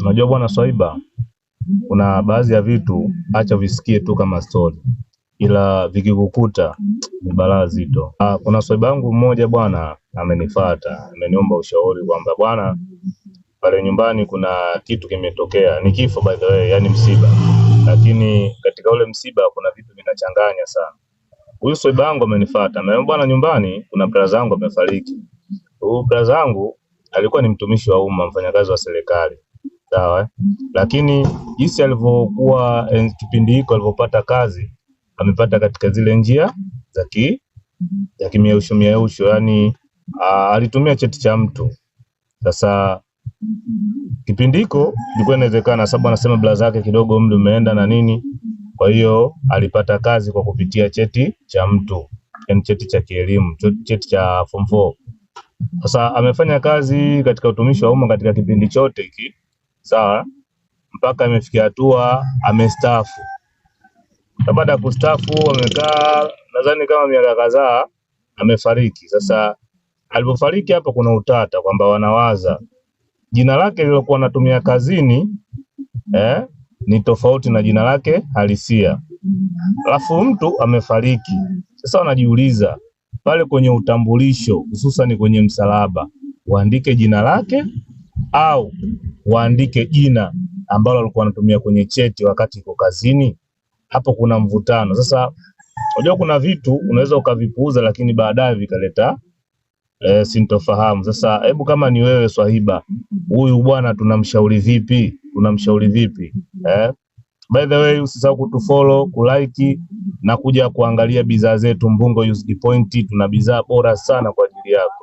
Unajua bwana Swaiba, kuna baadhi ya vitu acha visikie tu kama story, ila vikikukuta ni balaa zito. Kuna Swaiba yangu mmoja bwana amenifuata, ameniomba ushauri kwamba bwana, pale nyumbani kuna kitu kimetokea. Ni kifo by the way, yani msiba. Lakini katika ule msiba kuna vitu vinachanganya sana. Huyu Swaiba yangu amenifuata, ameniambia bwana, nyumbani kuna brother yangu amefariki. Huyu brother yangu alikuwa ni mtumishi wa umma, mfanyakazi wa serikali. Sawa, lakini jinsi alivyokuwa kipindi hiko alivyopata kazi, amepata katika zile njia za kimieusho, yani alitumia cheti cha mtu. Sasa kipindi hiko ilikuwa inawezekana, sababu anasema blaza yake kidogo umri umeenda na nini, kwa hiyo alipata kazi kwa kupitia cheti cha mtu, yani cheti cha kielimu, cheti cha form 4. Sasa amefanya kazi katika utumishi wa umma katika kipindi chote hiki, sawa, mpaka amefikia hatua amestaafu. Baada ya kustaafu amekaa nadhani kama miaka kadhaa, amefariki. Sasa alipofariki hapa kuna utata kwamba wanawaza jina lake lilokuwa anatumia kazini ni tofauti na jina lake halisia. Alafu mtu amefariki. Sasa wanajiuliza pale kwenye utambulisho, hususan kwenye msalaba, waandike jina lake au waandike jina ambalo alikuwa anatumia kwenye cheti wakati yuko kazini. Hapo kuna mvutano. Sasa unajua kuna vitu unaweza ukavipuuza lakini baadaye vikaleta sintofahamu. Sasa hebu kama ni wewe Swahiba, huyu bwana tunamshauri vipi? By the way, usisahau kutufollow, kulike na kuja kuangalia bidhaa zetu Mbungo Used Point. Tuna bidhaa bora sana kwa ajili yako.